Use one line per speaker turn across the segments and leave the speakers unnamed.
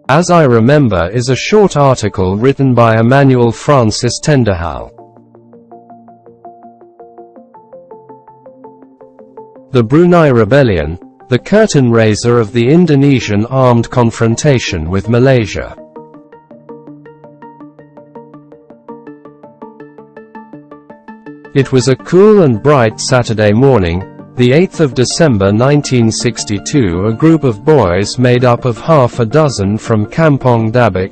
As I Remember is a short article written by Emmanuel Francis Tendahal. The Brunei Rebellion, the curtain raiser of the Indonesian armed confrontation with Malaysia. It was a cool and bright Saturday morning, the 8th of December 1962. A group of boys made up of half a dozen from Kampong Dabak,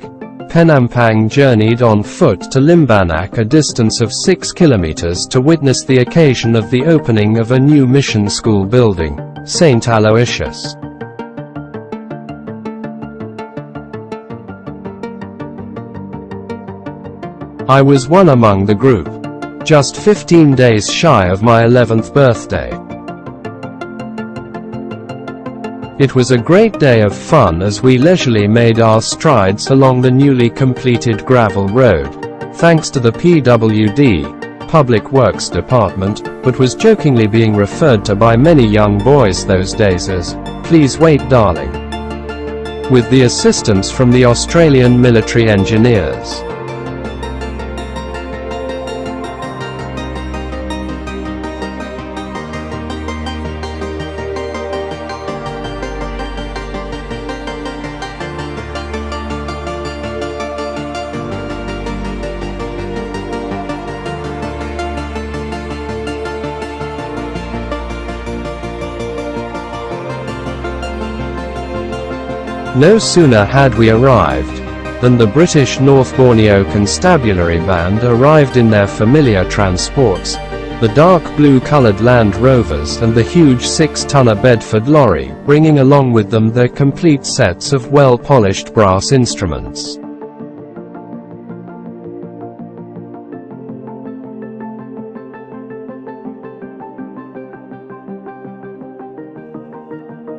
Penampang journeyed on foot to Limbanak, a distance of 6 kilometres, to witness the occasion of the opening of a new mission school building, St. Aloysius. I was one among the group, just 15 days shy of my 11th birthday. It was a great day of fun as we leisurely made our strides along the newly completed gravel road, thanks to the PWD, Public Works Department, but was jokingly being referred to by many young boys those days as, "Please wait darling," with the assistance from the Australian military engineers. No sooner had we arrived, than the British North Borneo Constabulary band arrived in their familiar transports, the dark blue-coloured Land Rovers and the huge 6-tonner Bedford lorry, bringing along with them their complete sets of well-polished brass instruments.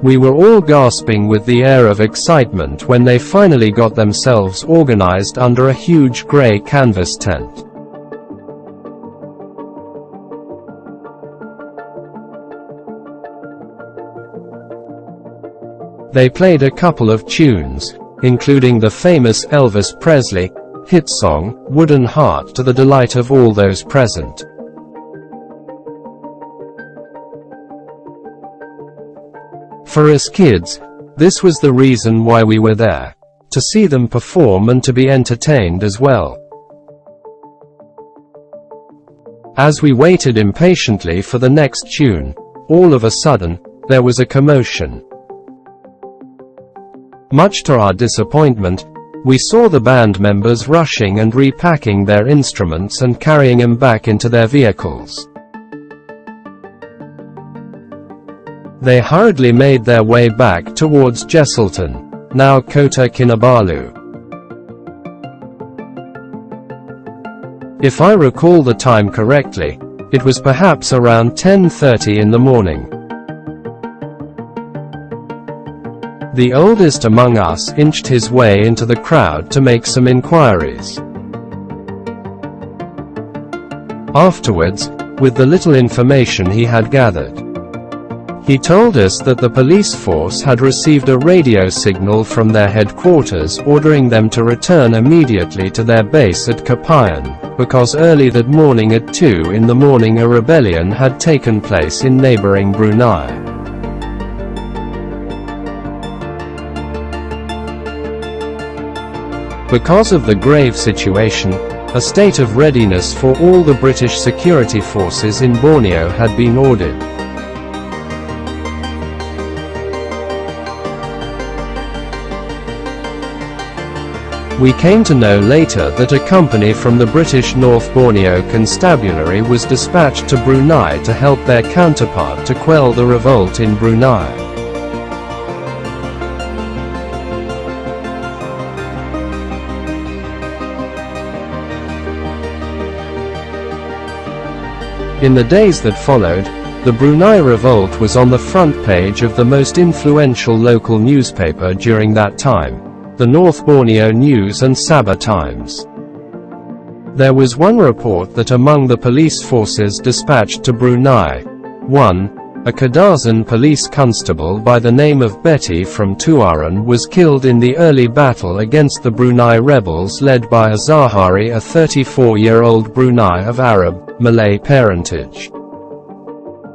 We were all gasping with the air of excitement when they finally got themselves organized under a huge grey canvas tent. They played a couple of tunes, including the famous Elvis Presley hit song, Wooden Heart, to the delight of all those present. For us kids, this was the reason why we were there, to see them perform and to be entertained as well. As we waited impatiently for the next tune, all of a sudden, there was a commotion. Much to our disappointment, we saw the band members rushing and repacking their instruments and carrying them back into their vehicles. They hurriedly made their way back towards Jesselton, now Kota Kinabalu. If I recall the time correctly, it was perhaps around 10:30 in the morning. The oldest among us inched his way into the crowd to make some inquiries. Afterwards, with the little information he had gathered, he told us that the police force had received a radio signal from their headquarters ordering them to return immediately to their base at Kapayan, because early that morning at 2 in the morning a rebellion had taken place in neighboring Brunei. Because of the grave situation, a state of readiness for all the British security forces in Borneo had been ordered. We came to know later that a company from the British North Borneo Constabulary was dispatched to Brunei to help their counterpart to quell the revolt in Brunei. In the days that followed, the Brunei revolt was on the front page of the most influential local newspaper during that time, the North Borneo News and Sabah Times. There was one report that among the police forces dispatched to Brunei, 1. A Kadazan police constable by the name of Betty from Tuaran was killed in the early battle against the Brunei rebels led by a Zahari, a 34-year-old Brunei of Arab, Malay parentage.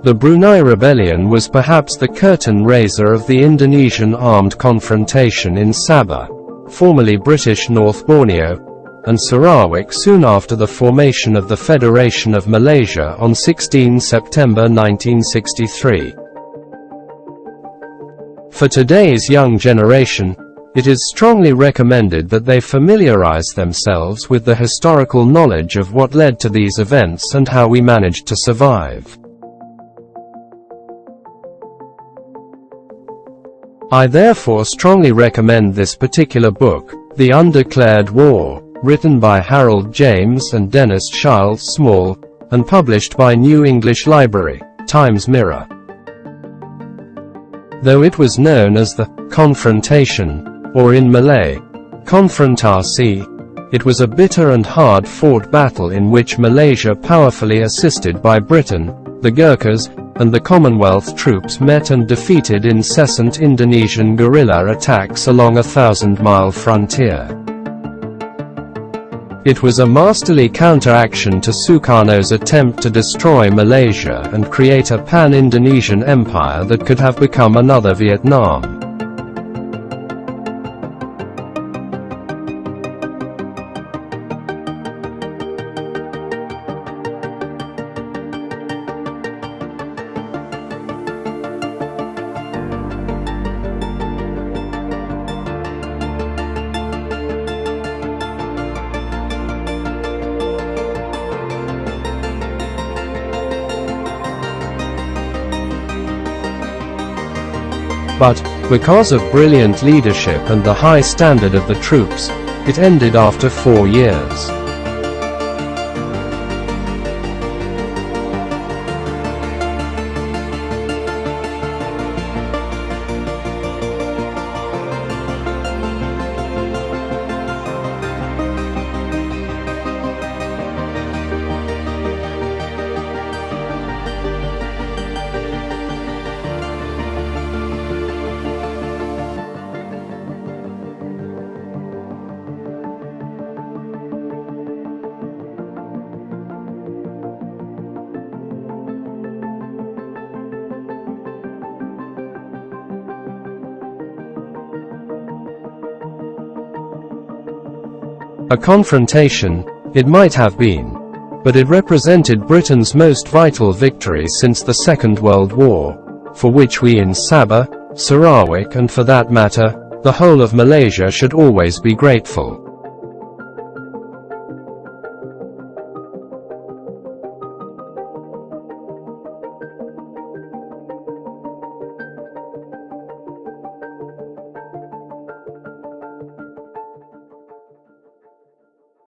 The Brunei Rebellion was perhaps the curtain raiser of the Indonesian Armed Confrontation in Sabah, formerly British North Borneo, and Sarawak soon after the formation of the Federation of Malaysia on 16 September 1963. For today's young generation, it is strongly recommended that they familiarize themselves with the historical knowledge of what led to these events and how we managed to survive. I therefore strongly recommend this particular book, The Undeclared War, written by Harold James and Dennis Childs Small, and published by New English Library, Times Mirror. Though it was known as the Confrontation, or in Malay, Konfrontasi, it was a bitter and hard-fought battle in which Malaysia, powerfully assisted by Britain, the Gurkhas, and the Commonwealth troops met and defeated incessant Indonesian guerrilla attacks along a 1,000-mile frontier. It was a masterly counteraction to Sukarno's attempt to destroy Malaysia and create a pan-Indonesian empire that could have become another Vietnam. But, because of brilliant leadership and the high standard of the troops, it ended after 4 years. A confrontation, it might have been, but it represented Britain's most vital victory since the Second World War, for which we in Sabah, Sarawak and for that matter, the whole of Malaysia should always be grateful.